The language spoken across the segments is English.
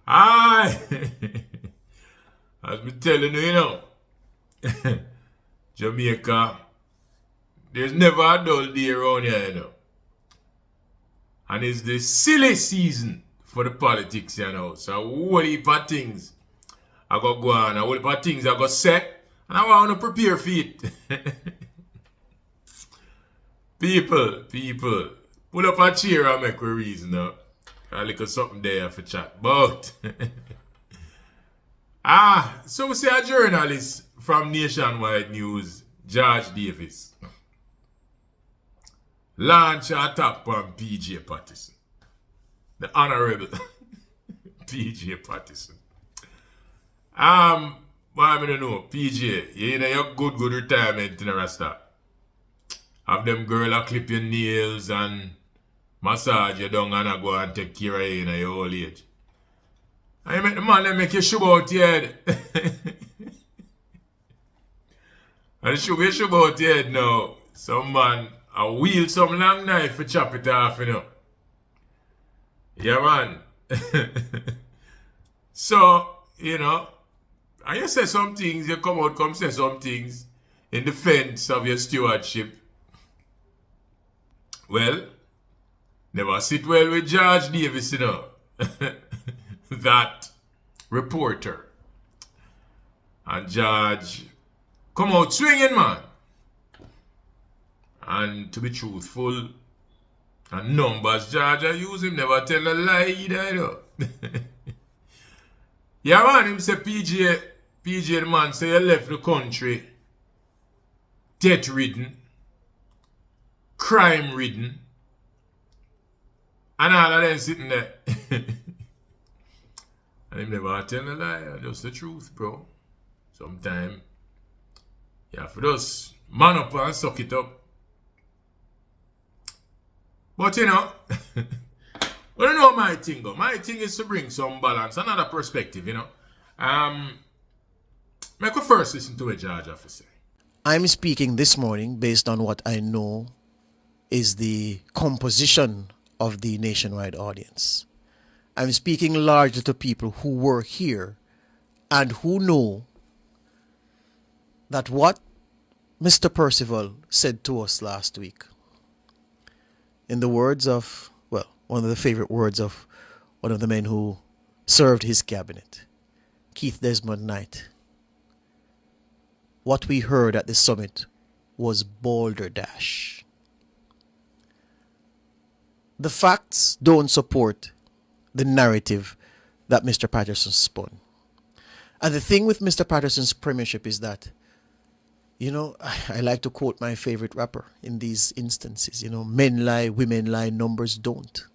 Aye. As me telling Jamaica, there's never a dull day around here. And it's the silly season for the politics. So a whole heap of things I got go on, a whole heap of things I got set, and I want to prepare for it. people, pull up a chair and make a reason now. A little something there for chat. But so we see a journalist from Nationwide News, George Davis, launch an attack on PJ Patterson. The Honorable PJ Patterson. What I don't know, PJ, you know your good retirement in the Rasta. Have them girl a clip your nails and massage you down and go and take care of you in your old age. And you make the man that make you shove out your head. And you shove out your head now. Some man a wield some long knife for chop it off, Yeah, man. So, and you say some things, you come say some things in defense of your stewardship. Well, never sit well with George Davis, that reporter. And George come out swinging, man. And to be truthful, and numbers George I use him, never tell a lie either, Yeah, man, him say PJ the man say you left the country death-ridden, crime-ridden, and all of them sitting there. And him never tell a lie, just the truth, bro. Sometimes, you have to just man up and suck it up. But well, you know my thing though. My thing is to bring some balance, another perspective, Make a first listen to what George have to say. I'm speaking this morning based on what I know is the composition of the nationwide audience. I'm speaking largely to people who were here and who know that what Mr. Percival said to us last week, in the words of, one of the favorite words of one of the men who served his cabinet, Keith Desmond Knight, what we heard at the summit was balderdash. The facts don't support the narrative that Mr. Patterson spun. And the thing with Mr. Patterson's premiership is that, I like to quote my favorite rapper in these instances, men lie, women lie, numbers don't.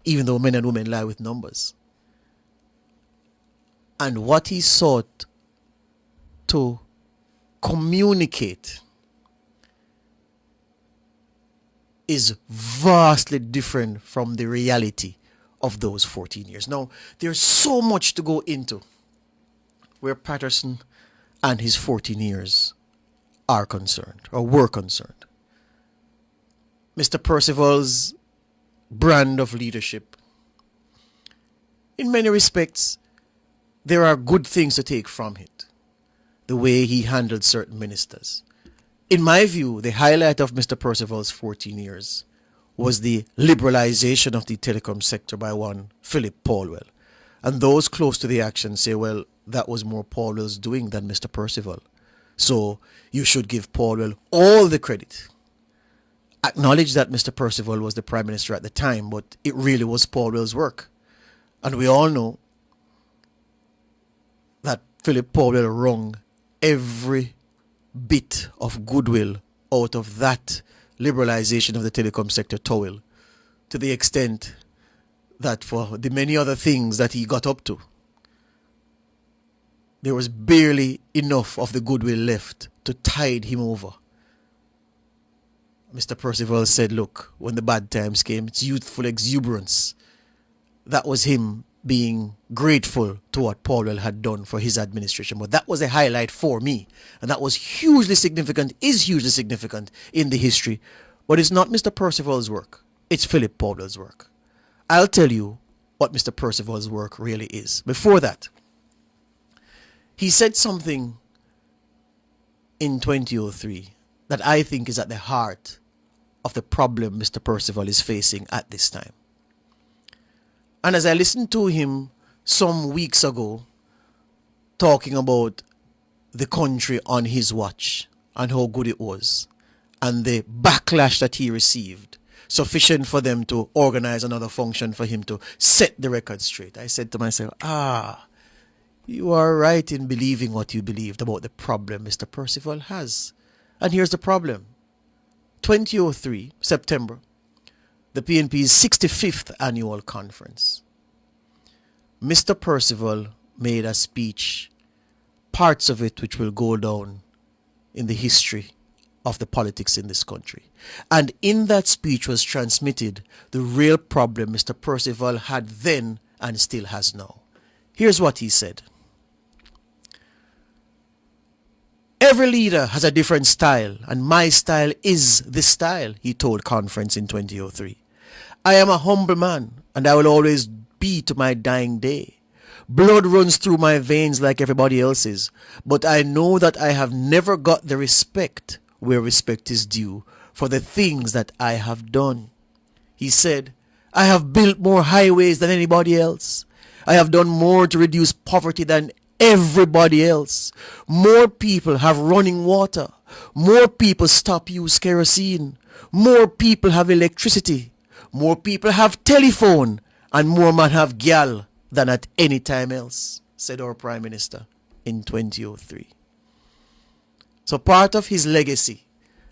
Even though men and women lie with numbers. And what he sought to communicate is vastly different from the reality of those 14 years. Now, there's so much to go into where Patterson and his 14 years are concerned, or were concerned. Mr. Percival's brand of leadership. In many respects, there are good things to take from it. The way he handled certain ministers. In my view, the highlight of Mr. Percival's 14 years was the liberalization of the telecom sector by one Philip Paulwell. And those close to the action say, well, that was more Paulwell's doing than Mr. Percival. So you should give Paulwell all the credit. Acknowledge that Mr. Percival was the Prime Minister at the time, but it really was Paulwell's work. And we all know that Philip Paulwell wrung every bit of goodwill out of that liberalization of the telecom sector towel, to the extent that for the many other things that he got up to, there was barely enough of the goodwill left to tide him over. Mr. Percival said, look, when the bad times came, it's youthful exuberance. That was him being grateful to what Paulwell had done for his administration. But that was a highlight for me. And that was hugely significant, is hugely significant in the history. But it's not Mr. Percival's work. It's Philip Paulwell's work. I'll tell you what Mr. Percival's work really is. Before that, he said something in 2003 that I think is at the heart of the problem Mr. Percival is facing at this time. And as I listened to him some weeks ago talking about the country on his watch and how good it was and the backlash that he received, sufficient for them to organize another function for him to set the record straight, I said to myself, you are right in believing what you believed about the problem Mr. Percival has. And here's the problem. 2003, September, the PNP's 65th annual conference. Mr. Percival made a speech, parts of it which will go down in the history of the politics in this country. And in that speech was transmitted the real problem Mr. Percival had then and still has now. Here's what he said. Every leader has a different style, and my style is the style, he told conference in 2003. I am a humble man, and I will always be to my dying day. Blood runs through my veins like everybody else's, but I know that I have never got the respect where respect is due for the things that I have done. He said, I have built more highways than anybody else. I have done more to reduce poverty than everybody else. More people have running water. More people stop use kerosene. More people have electricity. More people have telephone. And more men have gal than at any time else, said our Prime Minister in 2003. So part of his legacy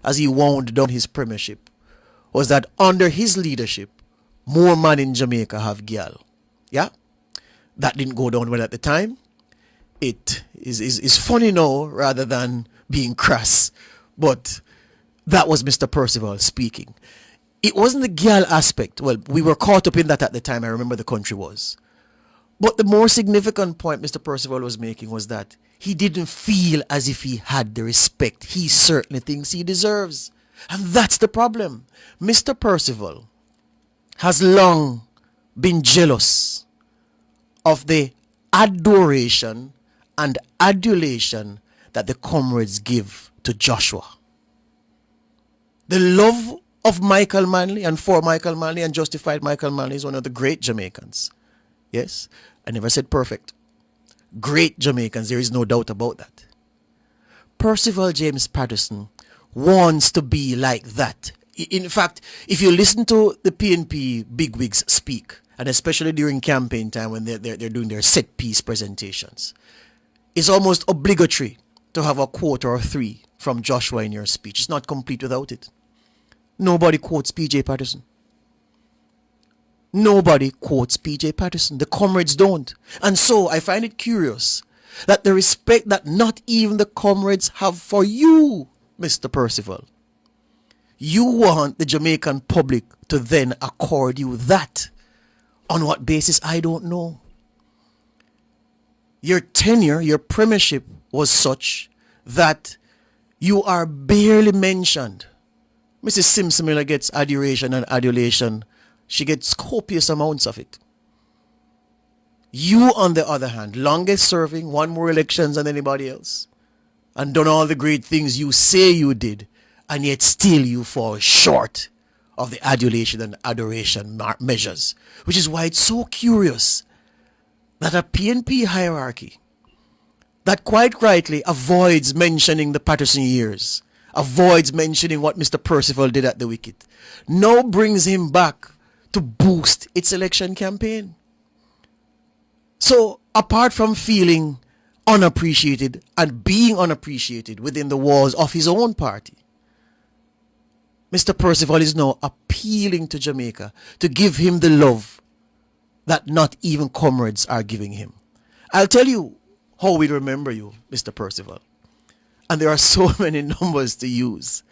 as he wound down his premiership was that under his leadership, more men in Jamaica have gal. Yeah? That didn't go down well at the time. It is funny now rather than being crass. But that was Mr. Percival speaking. It wasn't the gal aspect. Well, we were caught up in that at the time. I remember the country was. But the more significant point Mr. Percival was making was that he didn't feel as if he had the respect he certainly thinks he deserves. And that's the problem. Mr. Percival has long been jealous of the adoration and adulation that the comrades give to Joshua. The love of Michael Manley and for Michael Manley and justified Michael Manley is one of the great Jamaicans. Yes, I never said perfect. Great Jamaicans, there is no doubt about that. Percival James Patterson wants to be like that. In fact, if you listen to the PNP bigwigs speak, and especially during campaign time when they're doing their set piece presentations, it's almost obligatory to have a quote or three from Joshua in your speech. It's not complete without it. Nobody quotes P.J. Patterson. Nobody quotes P.J. Patterson. The comrades don't. And so I find it curious that the respect that not even the comrades have for you, Mr. Percival, you want the Jamaican public to then accord you that. On what basis, I don't know. Your tenure, your premiership was such that you are barely mentioned. Mrs. Simpson Miller gets adoration and adulation. She gets copious amounts of it. You, on the other hand, longest serving, won more elections than anybody else, and done all the great things you say you did, and yet still you fall short of the adulation and adoration measures. Which is why it's so curious that a PNP hierarchy that quite rightly avoids mentioning the Patterson years, avoids mentioning what Mr. Percival did at the wicket, now brings him back to boost its election campaign. So, apart from feeling unappreciated and being unappreciated within the walls of his own party, Mr. Percival is now appealing to Jamaica to give him the love that not even comrades are giving him. I'll tell you how we remember you, Mr. Percival. And there are so many numbers to use.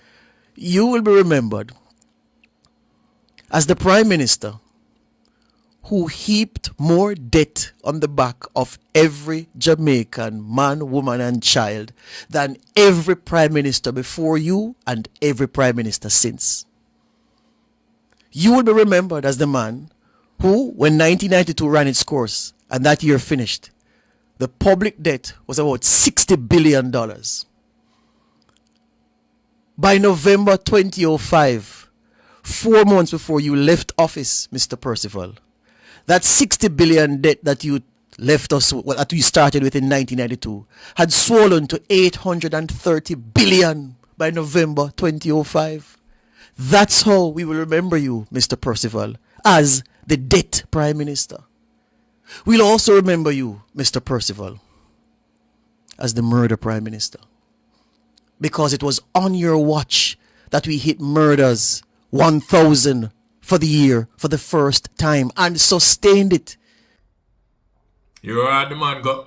You will be remembered as the Prime Minister who heaped more debt on the back of every Jamaican man, woman, and child than every Prime Minister before you and every Prime Minister since. You will be remembered as the man who, when 1992 ran its course and that year finished, the public debt was about $60 billion. By November 2005, 4 months before you left office, Mr. Percival, that 60 billion debt that you left us, well, that we started with in 1992, had swollen to 830 billion by November 2005. That's how we will remember you, Mr. Percival, as the debt Prime Minister. We'll also remember you, Mr. Percival, as the murder Prime Minister. Because it was on your watch that we hit murders 1,000 for the year for the first time and sustained it. You heard the man go.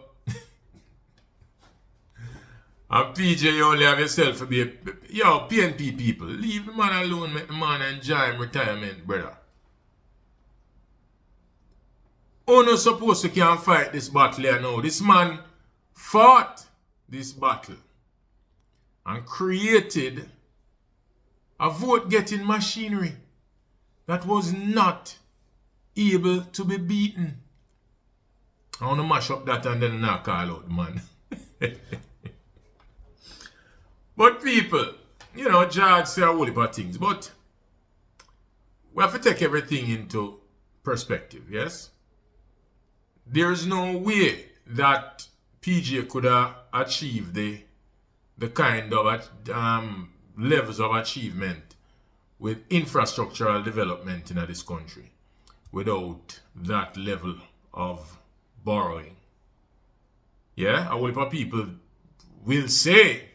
And PJ, you only have yourself to be a... Yo, PNP people, leave the man alone, make the man enjoy him retirement, brother. Who not supposed to can fight this battle here now? This man fought this battle and created a vote-getting machinery that was not able to be beaten. I want to mash up that and then not call out the man. But people, you know, George say a whole heap of things, but we have to take everything into perspective, yes? There's no way that PJ could have achieved the kind of levels of achievement with infrastructural development in this country without that level of borrowing. Yeah, a whole heap of people will say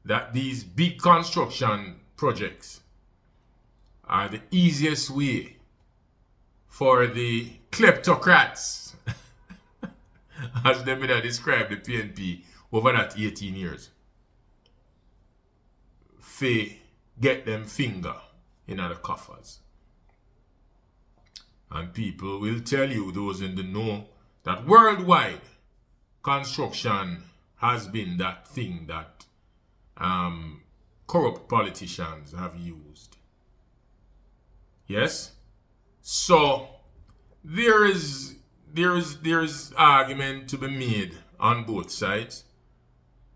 that these big construction projects are the easiest way for the kleptocrats, as they may have described the PNP over that 18 years, get them finger in the coffers. And people will tell you, those in the know, that worldwide construction has been that thing that corrupt politicians have used. Yes? So there is argument to be made on both sides.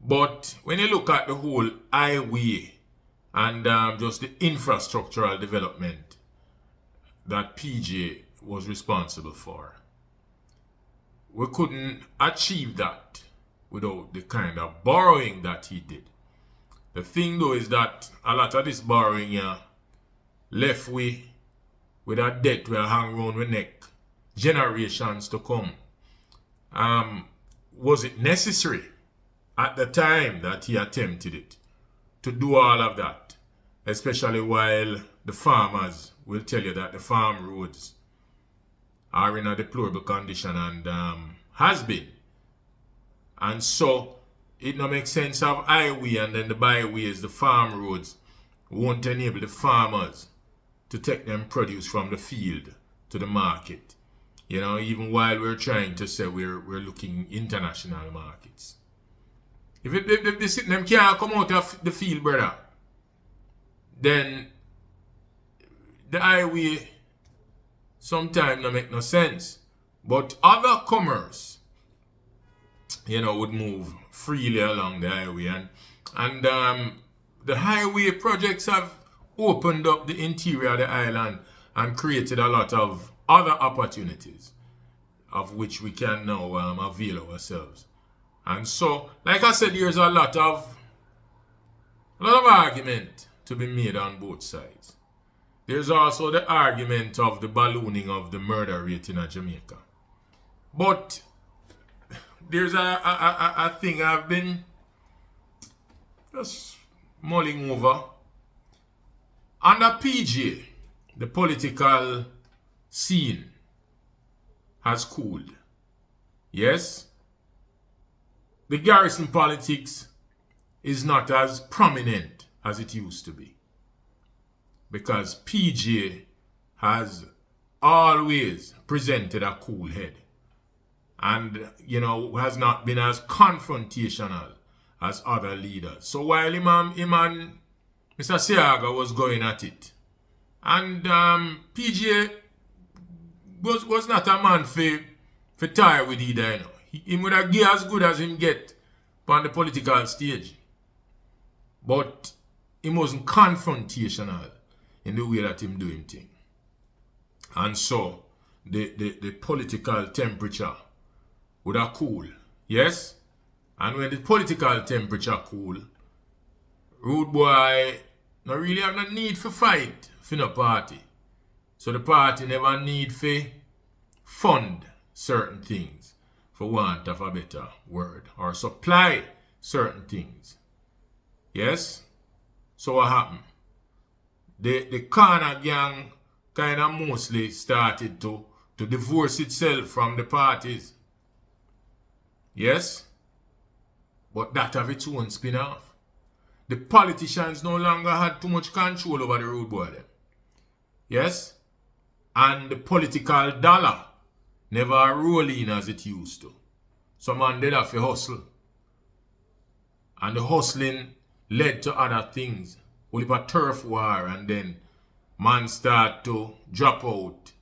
But when you look at the whole highway and just the infrastructural development that PJ was responsible for, we couldn't achieve that without the kind of borrowing that he did. The thing though is that a lot of this borrowing left we with a debt will hang around our neck generations to come. Was it necessary at the time that he attempted it to do all of that? Especially while the farmers will tell you that the farm roads are in a deplorable condition and has been. And so it no make sense of highway and then the byways, the farm roads won't enable the farmers to take them produce from the field to the market. You know, even while we're trying to say we're looking international markets. If them can't come out of the field, brother, then the highway sometimes no make no sense. But other commerce, you know, would move freely along the highway. And the highway projects have opened up the interior of the island and created a lot of other opportunities of which we can now avail ourselves. And so, like I said, there's a lot of argument to be made on both sides. There's also the argument of the ballooning of the murder rate in Jamaica. But there's a thing I've been just mulling over. Under PJ, the political scene has cooled. Yes? The garrison politics is not as prominent as it used to be. Because PJ has always presented a cool head. And, you know, has not been as confrontational as other leaders. So while him and Mr. Seaga was going at it, and PJ was not a man for tire with either, you know. He would have get as good as him get on the political stage. But he wasn't confrontational in the way that him do him thing. And so the political temperature would have cool. Yes? And when the political temperature cool, rude boy not really have no need for fight for no party. So the party never need for fund certain things for want of a better word, or supply certain things. Yes? So what happened? The corner gang kind of mostly started to divorce itself from the parties. Yes? But that have its own spin-off. The politicians no longer had too much control over the road boy them. Yes? And the political dollar never roll in as it used to. Some man did have to hustle. And the hustling led to other things. Only a turf war, and then man start to drop out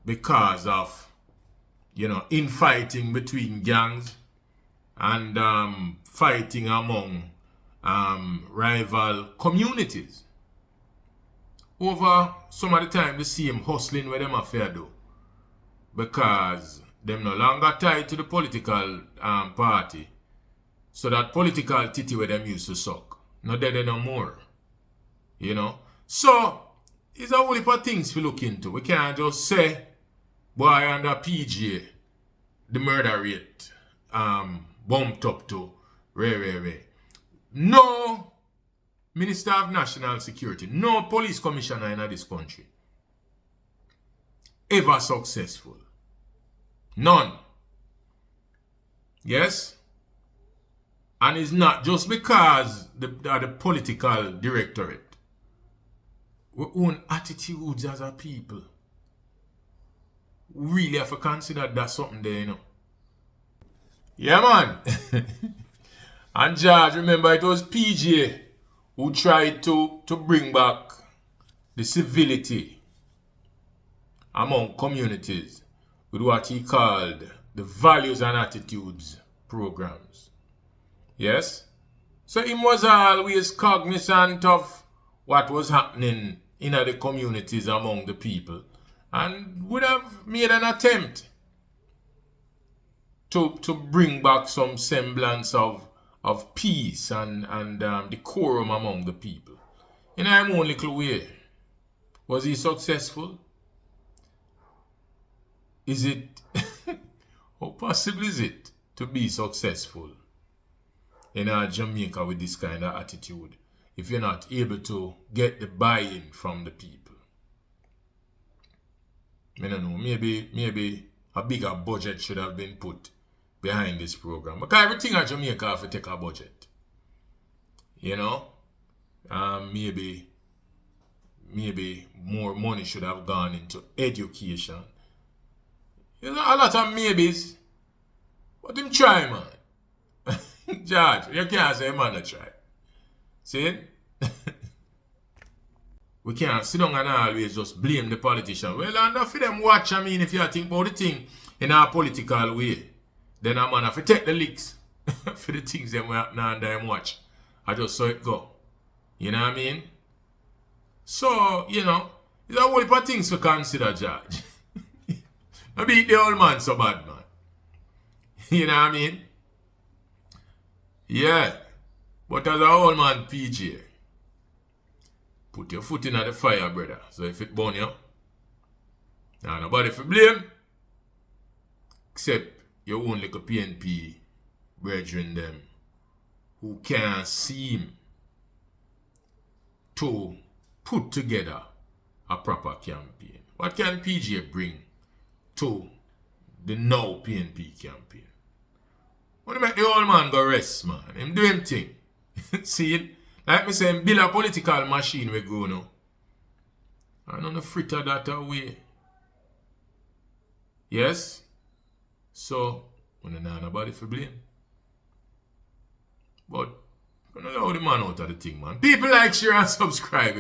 because of, infighting between gangs and fighting among rival communities. Over some of the time, the same hustling where them affair do, because them no longer tied to the political party. So that political titty where them used to suck, not there no more. So it's a whole heap of things to look into. We can't just say, boy, under PGA, the murder rate bumped up to ray. No Minister of National Security, no police commissioner in this country ever successful. None. Yes? And it's not just because the political directorate. We own attitudes as a people. We really have to consider that something there, Yeah, man. And George, remember it was PJ who tried to bring back the civility among communities with what he called the values and attitudes programs. Yes? So he was always cognizant of what was happening in the communities among the people, and would have made an attempt to bring back some semblance of peace and decorum among the people. In our own little way. Was he successful? Is it, how possible is it to be successful in Jamaica with this kind of attitude if you're not able to get the buy-in from the people? I don't know, maybe a bigger budget should have been put behind this program. Because everything at Jamaica have to take a budget. Maybe more money should have gone into education. A lot of maybes. But him try, man. George, you can't say man not try. See? We can't sit down and always just blame the politician. Well, enough for them watch, if you think about the thing in a political way, then a man have to take the licks for the things them we happen and them watch. I just saw it go. You know what I mean? So, it's a whole heap of things to consider, George. I beat the old man so bad, man. You know what I mean? Yeah. But as an old man, PJ, put your foot in the fire, brother. So if it burn you, now nobody for blame. Except your own little PNP brethren them who can't seem to put together a proper campaign. What can PJ bring to the now PNP campaign? When you make the old man go rest, man, him do him thing. See, like me say, build a political machine we go now. And on the fritter that away. Yes? So, when there's nobody for blame. But, I'm not allow the man out of the thing, man. People like, share, and subscribe,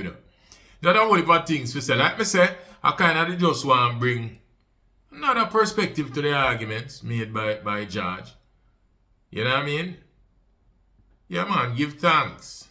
That's a whole heap of things we say. Like me say, I kind of just want to bring another perspective to the arguments made by George. You know what I mean? Yeah, man, give thanks.